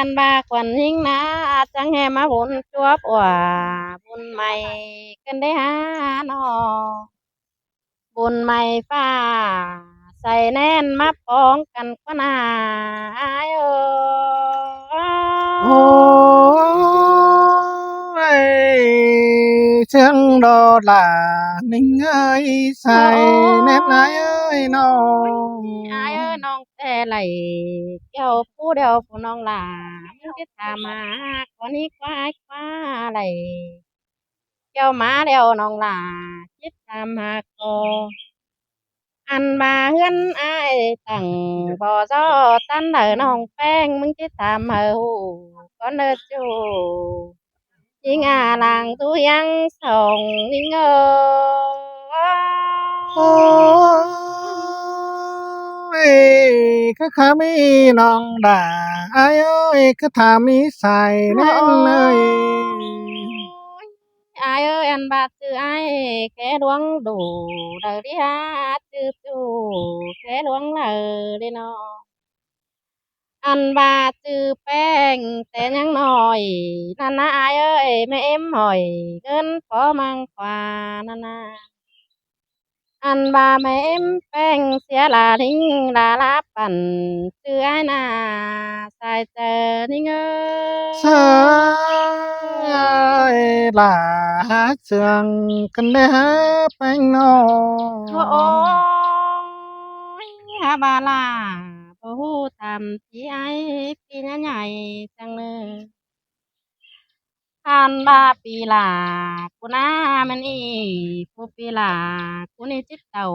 อันบาควันหิงนะจังแหมาบุญจวบว่าบุญใหม่กันได้หาหนอบุญใหม่ฟ้าใส่แน่นมาป้องกันกว่านาเอโอ้ยเชียงดอลานิ่งเอ้ยใส่แนบนายเอ้ยน้องอายเอ้ยน้องแต่ไหลเกี่ยวผู้เดียวผู้น้องหลามึงจะถามมาก่อนนี้ควายควาไหลเกี่ยวมาเดียวน้องหลาคิดตามหาก็ อันมาเฮือนอายตั้งบ่อซ้อตันเด้อน้องแป้งมึงสิตามเฮาก่อนเด้อจูยิงอาหลังตุยังส่งนิ่งโอ้ยก็ขามีน้องด่าอายเอ้ยก็ถามีใส่แน่นเอ้ยอายเอ้ยอันบาดจืออายแค่ดวงดูเด้อดิฮะจือจูแค่ดวงดิน้องอันบาดจือแป้งแต่ยังน้อยนั่นนะอายเอ้ยแม่เอ็มหอยเกินพอมังกว่านั่นนะ อันบาแม่เอ็มแป้งเสียลาทิ้งลาลาปั่นเสื้อหน้าใส่เจอนิ่งเสยลาหาเสื่องกันเด้อแป้งน้อโอ้ยฮาบาลาโอ้ทำที่ไอ้ปีนใหญ่จังเลยท่านบาปีลากูน่ามันอีผู้ปีลากูนี่จิตเต่า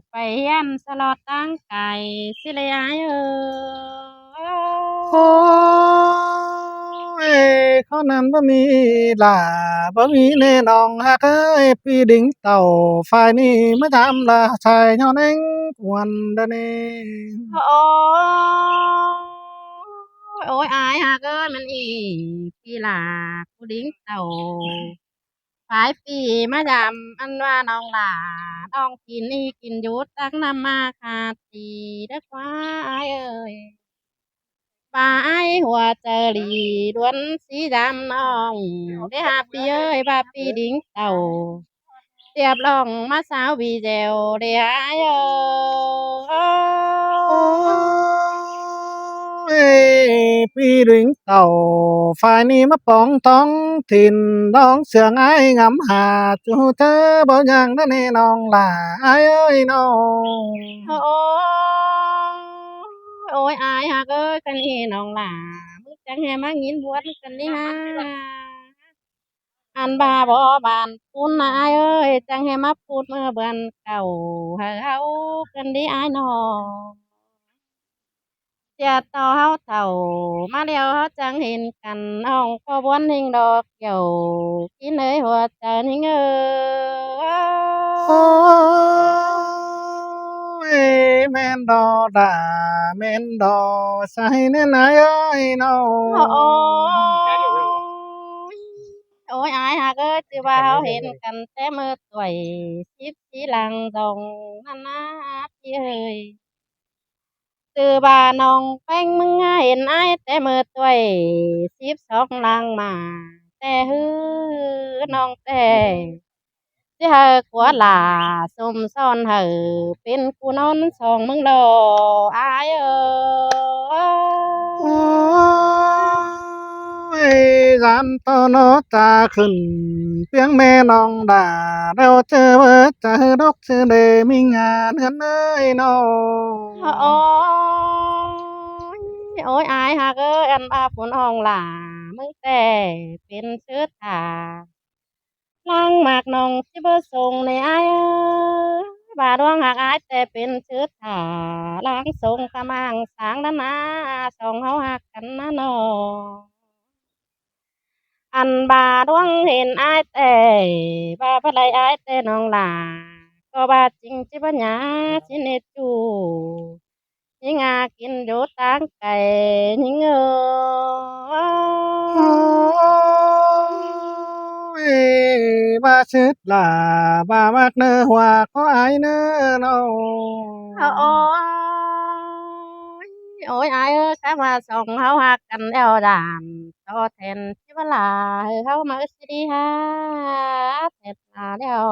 ไปยันสลอดตั้งไก่สิเลยไอ้โอ้ยเขานั้นบ่มีลาบ่มีแน่น้องฮักเอ้ยพี่ดิ้งเต่าฝ่ายนี้มาทำละชายย้อนเองกวนเดอนี่โอ้โอ้ยอายหากเอ้ยมันอีพี่ลาผู้ดิ้งเต่าหลายปีมาดำอันว่าน้องหลาน้องกินนี่กินอยุดตักน้ำมาขาดตีเด้อควายเอ้ยปลาไอหัวเจอรีดวนสีดำน้องได้หาปีเอ้ยบาปีดิ้งเต่าเตียบลองมาสาววีเจวเดียเอ้โอ้ย ยพี่ดิ้งเต่าฝ่ายนี้มาป้องท้องถิ่นน้องเสืองไอ้งำหาจูเธอบ่ยังนั่นนี่น้องลาไอ้เอ้ยน้องโอ้ยโอ้ยอายหักเอ้ยกันนี่น้องหลามึงจังแหมางินบวชกันนี่ฮะอันบาบ่บานปุนอายเอ้ยจังแหมาพูดเมื่อเบือนเก่าเฮากันดีอายน้องเสียต่อเฮาเฒ่ามาเดียวเฮาจังเห็นกันน้องพอบวนหิงดอกเกี่ยวกินเอ้ยหัวใจหิงเอ้โอ้ยแม่นดอด่าแม่นดอใส่แน่นายเอ้ยน้อโอ้งย โอ้ยอายหากเอ้ยที่ว่าเขาเห็นกันแต่มือต่วยชิบชีหลังดงนั่นนะพี่เอ้ยตือบ่าน้องแป้งมึงเห็นไอ้ายแต่มือต่วยชิบสองหลังมาแต่ฮือน้องแต่ที่เฮอกลัวหลาซุ่มซ่อนเฮอเป็นกูนอนสองมึงโลอายเอ้โอ้ยยรันตอนอตาขึ้นเพียงแม่น้องด่าเราเจอเบอเจอดอกเจอเดมีงานเงินเอ้ยน้องโอ้ย โอ้ยอายหักเอ้ยอันบาฝนอ่องหลามึงแต่เป็นเชื้อตาล้างหมากนองที่เบอร์ส่งในอายเอ้ยบาดวงหักอายแต่เป็นเชื้อตาล้างส่งขมังสางนานาสองเฮาหักกันนะน้องอันบาดวงเห็นอายแต่บาพลายอายแต่น้องหลาก็บาจริงจิบัญญาชิเนจูยิงอากินอยู่ตั้งไก่ยิงโอ้ยบาชิดลาบามากเนื้อหัวก็อายเนื้อน้องโอ้ย โอ้ยอายเอ้ยแค่มาส่งเฮาหักกันแล้วด่านต่อแทนที่เวลาเฮามาสิดีฮะเสร็จลาแล้ว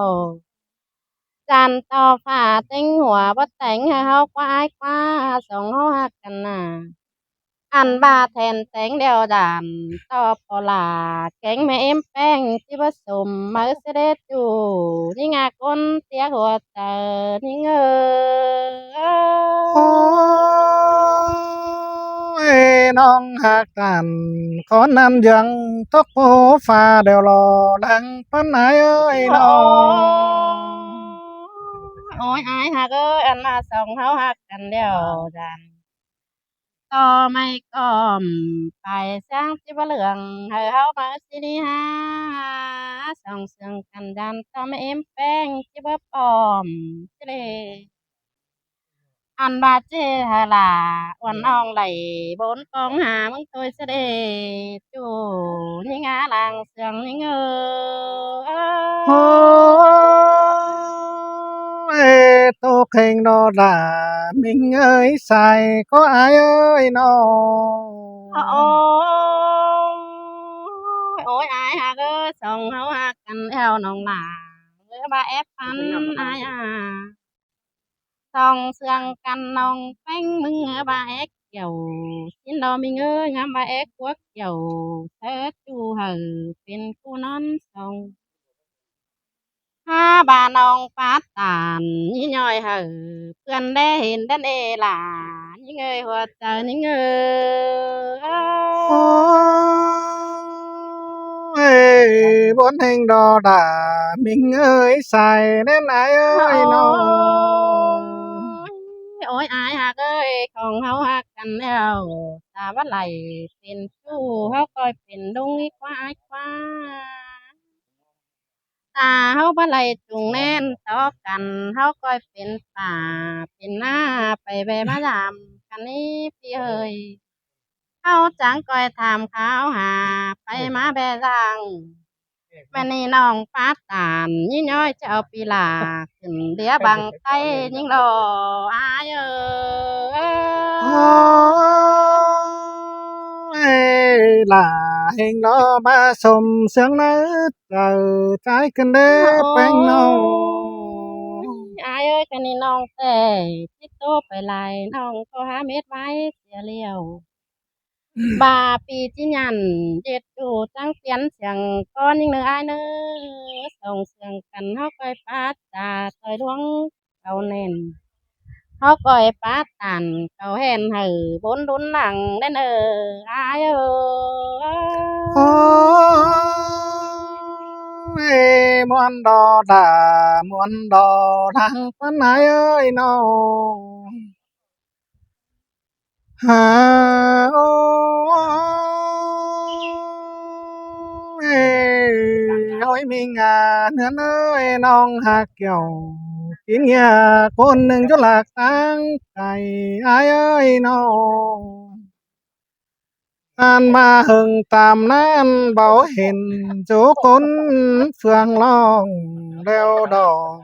จันต่อฟ้าเต็งหัวบ่แต่งให้เฮากว่าอายกว่าส่งเฮาหักกันน่ะอันบาแทนแต่งเดียวด่านต่อพอลาแกงแม่เอ็มแป้งที่ผสมมาเสด็จอยู่นี่งาก้นเสียหัวเจอนี่เงโอ้ยน้องหักกันขอนำยังตกโผฟ้าเดี๋ยวรอหลังปันไหนเอ้ยน้อโอ้งโอ้ยอายหักเอ้ยอันมาส่งเฮาหักกันเดียวดันต่อไม่ก้อมไปสร้างที่บ่เหลืองให้เฮามาสิดีหาส่องเสียงกันดันต่อไม่เอ็มแป้งที่บ่ปลอมสิเลอันบาเจฮาลาอ้วนอ่องไหลบนกองหามึงตัวเสด็จจูนี่งาลางเสียงนี่เงโอ้อ ยโตเข่งนอดามิงเอ้ยใส่ก็อายเอ้ยน้องโอ้ยโอ้ยอายหักเอ้ยส่งเฮาหักกันแล้วน้องหลาเอ้ยบาแอปพันอายส่องเสืองกันน้องแป้งมึงเอ้ยบาแอกเกี่ยวสินดอมิงเอ้ยงามบาแอกพวกเกี่ยวเธอจูเหือเป็นผู้นอนส่องห้าบาน้องปาตานยี่ย่อยเหือเพื่อนได้เห็นดันเอหลานี่เงยหัวใจนี่เงโอ้ย ยบนแห่งดอดามิงเอ้ยใส่แน่นายเอ้โอ้ยน้อยงโอ้ยอายหักเอ้ยของเฮาหักกันแล้วตาว่าไหลเป็นชู้เฮาคอยเป็นดงอีกว่าอายกว่าตาเฮาบ่ไหลจุงแน่นต่อกันเฮาคอยเป็นป่าเป็นหน้าไปแบมายามกันนี้พี่เอ้ยเฮาจังคอยถามข่าวหาไปมาแบจัง แม่นี่น้องฟ้าตานยี่น้อยจะเอาปีลาขึ้นเดียบังไตยิ่งรออายโอ้ยล่ะแห่งดอมาสมเสียงนึกเจอใจกันเด้อโอ้แป้งน้องยอายเอ้ยแค่นี้น้องแต่ที่โตไปไล่น้องก็หาเม็ดไว้เสียเลี้ยวบาปีที่ยันเจ็ดดูจังเปลี่ยนเสียงก้อนยิ่งเนื้ออายเนื้อส่งเสียงกันเฮาก้อยปาดตาถอยดวงเขาเน่น เขาก่อยป้าตันเขาเห็นหือบนดุนหลังเด่นอายโอ้ยมวนดอดามวนดอทางปันไหนเอ้ยน้องหาโอ้ยโอ้ยมีงานเนื้อเอ้ยน้องหักเกี่ยวกินเงียคนหนึ่งจะหลักตั้งใจอายเอ้ยน้อง อ่านมาหึงตามนั้นเบาเห็นโจคนเฟืองลองเร็วดอก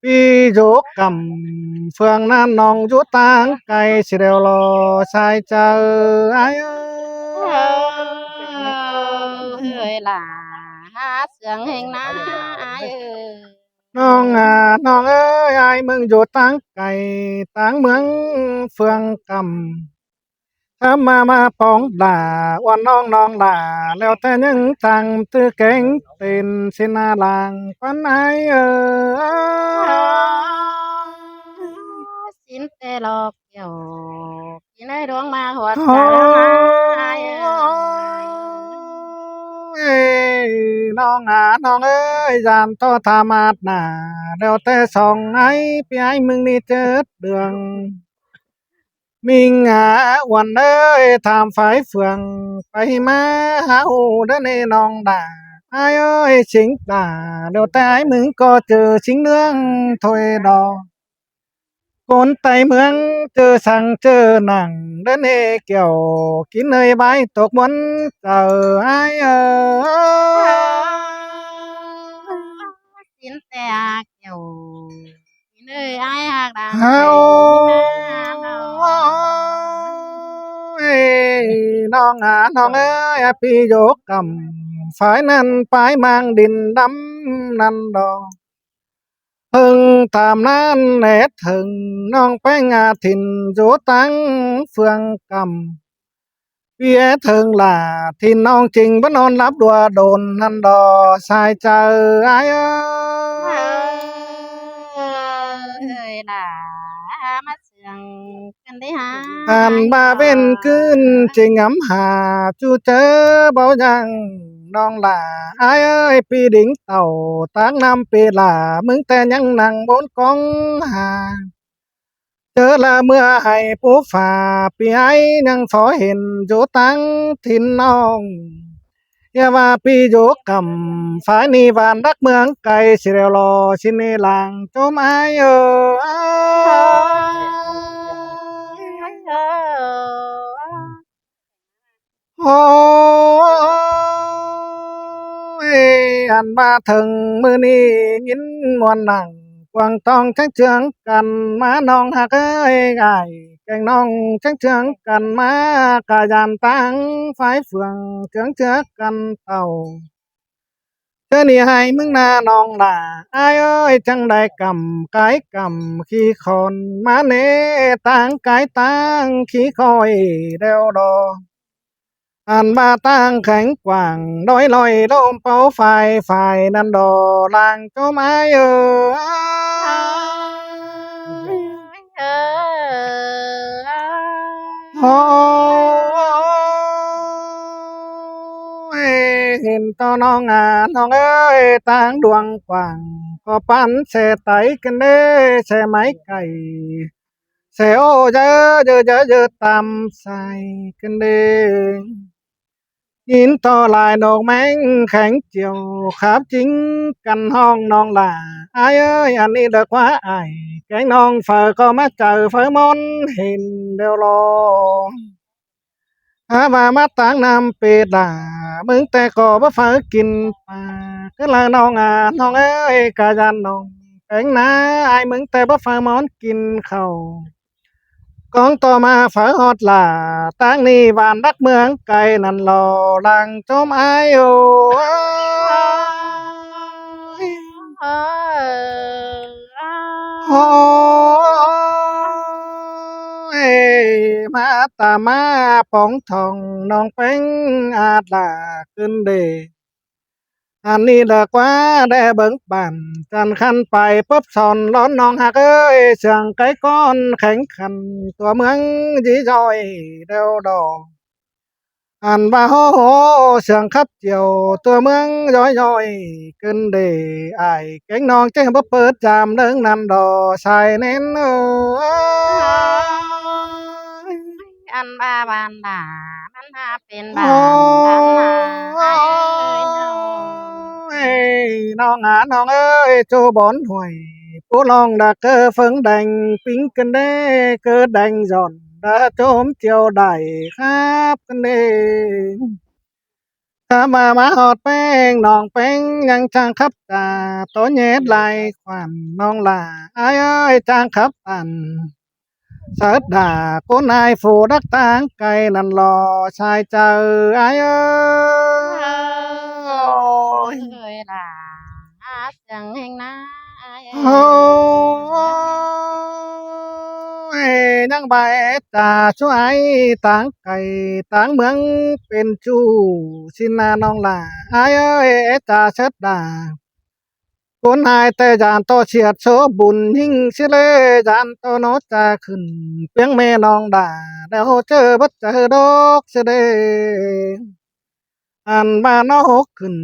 ปีโจกกำเฟืองนั้นน้องอยู่ต่างไกลสิเร็วรอชายเจอไอ้เอ้เฮ้ยยล่ะหาเสียงแห่งนาอายน้องน้องเอ้ยไอ้มึงอยู่ต่างไกลต่างเมืองเฟืองกำ ถ้ามาปองด่าวันน้องน้องด่าแล้วแต่ยังตังตื้อเก่งเป็นสินาลางปันไอเอสินแต่หลอกเกี่ยวกินให้ดวงมาหัวโอ้ใจอายยน้องน้องเอ้ยยามโทษธามาดหนาแล้วแต่สองไอ้พี่ไอ้มึงนี่เจิดเดือง มิงวันเอ้ยทำฝ่ายเฟืองไปมาหาหูเด้อในน้องด่าไอ้เอ้ยสิงด่าเดี๋ยวแต่ไอ้มึงก็เจอสิงเรื่องถอยดอกคนไตเมืองเจอสั่งเจอหนังเด้อในเกี่ยวกินเนยใบตกบนเจอไอ้เอ้สินแต่เกี่ยวกินเลยอายหักดังเฮาใจนี่นาเรา น้องน้องเอ้ยพี่โยกกำฝ่ายนั้นไปมางดินดำนั่นดอกพึงตามนั้นแหนถึงน้องไปงาถิ่นโยตั้งเฟืองกำพี่ถึงล่ะที่น้องจริงบ่นอนรับดัวโดนนั่นดอสายเจอไอ้เอ้ยล่ะมาเสียงกันได้หาอ่านบาเป็นคืนจริงอำหาจูเจอเบายังน้องล่ะไอ้เอ้ยปีดิ่งเต่าตั้งนำปีล่ะมึงแต่ยังนั่งบนกองหาเจอละเมื่อให้ผู้ฝ่าปีไอ้ยังพอเห็นอยู่ตั้งถิ่นน้องอย่าว่าปีโยกกำฝ่ายนี้วานรักเมืองไกลสิเรวรอสิเนลางโจมไอ้เอโอ้ยอันมาถึงมือนี้ยินมวนหนังกวางตองชังเชืองกันมาน้องหักเอ้ยไก่แกงน้องชังเชืองกันมากะยานตังไฟเฟืองเชืองเชือกันเต่าเธอนี่ให้มึงนาน้องล่ะอายเอ้ยจังได้กำกายกำขี้คอนมาเนตังกายตังขี้คอยเดวดอ อันมาตั้งแข็งกว่างดอยลอยโดมเป่าไฟนันดอลางโจไม้เอโอ้ยเห็นต่อน้องน้องเอ้ยตั้งดวงกว่างก็ปั้นเสไตกันเด้เสไม้ไก่เสโอเยอะตามใส่กันเด้ ยินต่อลายดอกแมงแข็งเจียวครับจริงกันห้องน้องล่ะอายเอ้ยอันนี้เด็กว่าอายแกงน้องเฝอก็มาเจอเฝอมอนเห็นเดียวรอหามาตั้งนำเป็ดด่ามึงแต่ก็บ่เฝอกินปลาก็ละน้องน้องเอ้ยกะยันน้องแกงนาอายมึงแต่บ่เฝอมอนกินข้าว กองต่อมาฝาฮอดล่าตั้งนี้บ้านรักเมืองไกลนั่นรอลังจมอายโอโอ้ยมาตามาปองทองน้องเป็งอาจล่าขึ้นเดอันนี้เด็กว่าได้เบิ่งบันจันคันไปปุ๊บสอนร้อนน้องหักเอ้ยเสียงไก่ก้อนแข็งขันตัวเมืองยีจอยเดวดอ อันว่าโหเสียงขับเจียวตัวเมืองย้อยขึ้นเดไอายแก่งน้องแจ้งบ่เปิดจามเดิงนันดอชายเน้นอันบาบานดามันหาเป็นโอ้บานดันหาเอ้ยน้องน้องเอ้ยโจบอนห่วยผู้ลองดาเกอเฟิงแดงปิ้งกันเด้เกอแดงจอนดาโจมเจียวได้ครับกันเด้ ถ้ามาหอดแป้งน้องแป้งยังจางครับตาตัวเน็ดลายควันน้องลาอ้ายเอ้ยจางครับตันเสิร์ชด่ากูนายฝูดักตางไก่นั่นรอชายเจออ้ายเอ้ยล่ะเสียงแห่งนาโอ้ยยังใบตาช่วยต่างไก่ต่างเมืองเป็นจูสินาน้องลาอ้ายเอ้ยจ่าเชิดด่า คนหายแต่ยานต่อเฉียดโชบุญหิ่งสิเลยานต่อโนจาขึ้นเพียงแม่น้องด่าแล้วเจอบัดเจอดอกเสดอันบ้านนอกขึ้น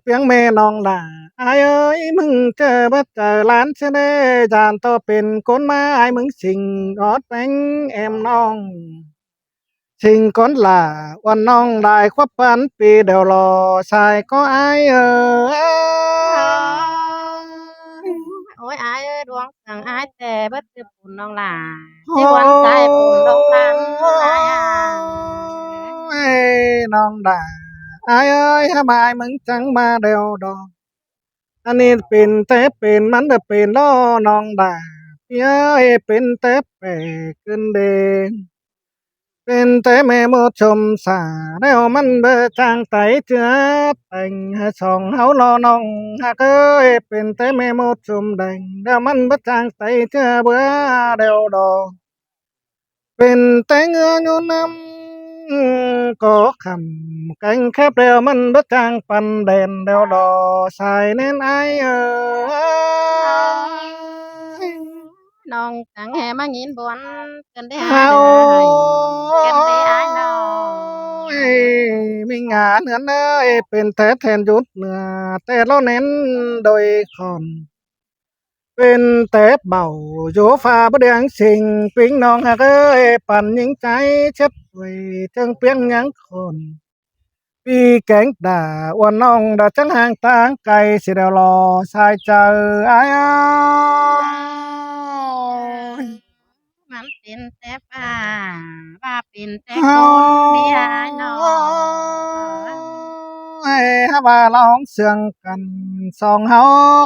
เพียงแม่น้องด่าอายเอ้ยมึงเจอบัดเจอหลานเสดยานต่อเป็นคนมาอายมึงสิงออดแปงแอมน้องสิงคนล่าวันน้องได้ควับปันปีเดียวรอชายก็อายเอ้ย โอ้ยอายเอ้ยดวงสังอายแต่เบิดคือปุ่นน้องหลาที่วันใจปุ่นดงพันอายเอ้ยน้องด่าอายเอ้ยทำไมมึงจังมาเดียวดอกอันนี้เป็นแต่เป็นมันจะเป็นล้อน้องด่าพี่เอ้ยเป็นแต่แปลกเกินเดงเ เป็นแต่แม่หมดชมสาแล้วมันเบอจางไตเจือแต่งให้สองเฮารอน้องหากเอ้ยเป็นแต่แม่หมดชมแดงแล้วมันเบอจางไตเจือเบื่อเดียวดอกเป็นแต่เงืออยู่น้ำก็คำกังแคบเดียวมันเบอจางปันแดนเดียวดอกสายแน่นไอเอ้ย น้องจังแห่มางินบวนกันได้หาเฮาได้กันได้อายน้องมีงานเหือนเอ้ยเป็นแต่แทนหยุดเหนือแต่เราเน้นโดยคอนเป็นแต่เบาโยฟ้าบ่เดียงสิ่งปิ้งน้องหักเอ้ยปั่นยิงใจเช็ดไว้จังเปียงหยังคนปีแกงด่าอ้วนน้องดาจังห่างต่างไกลสิเดวรอสายเจออ้ายอ้ายมันเป็นแต่ฟ้าว่าเป็นแต่เฮคนา ดีอายน้อง ให้ฮาว่าร้องเสียงกันสองเฮา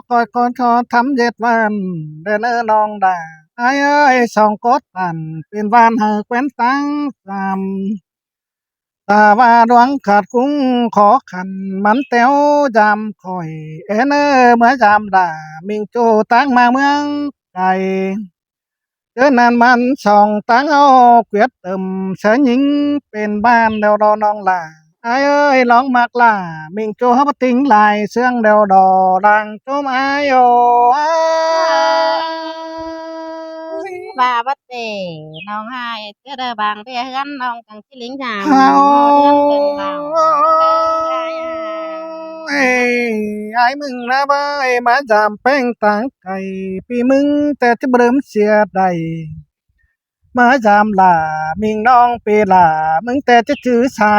คอยคนเขาทำเย็ดวันเดินน้องด่าไอ้เอ้ยสองกดตันเป็นวานเฮาแคว้นตั้งตามตาว่าดวงขาดกุ้งขอขันมันแต้วยามคอยเอ็นเมื่อยามด่ามิงโจตั้งมาเมืองไกลเจอนานมันส่องตั้งเอาเกวียดเติมเสยหญิงเป็นบ้านเดวดอน้องลา ai ơi lóng mặt là mình cho hấp tính lại xương đều đỏ đang chôm ai ô ai ว่าบัดเตน้องหายเสื้อเด้อบางเบี้ยเฮือนน้องจังสิลิงหามหอเดือนเบิ่งเบาเด้ออายอ้าย ai mừng na bơi mà giảm beng tảng cày vì mừngแต่จะเริ่มเสียใดมาจามล่ะมิงน้องเปล่ามึงแต่จะจื้อใส่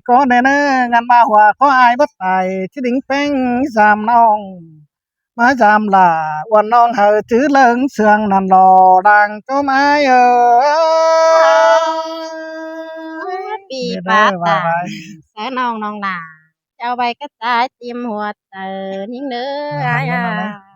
ก็แน่เนองานมาหัวก็อายบ่ตายที่ดิ่งแป้งจามน้อง má giảm là quần non hờ chữ lớn sương nàn lò đang cho máiปี เด้อ ฟ้า บ๊าย ตา บาย แสน้องน้องหลาเจ้าใบกระจายเตรียมหัวเตอยิ่งเด้อ เดี๋ยว อา หาย ย เงิน อา เอานะ ย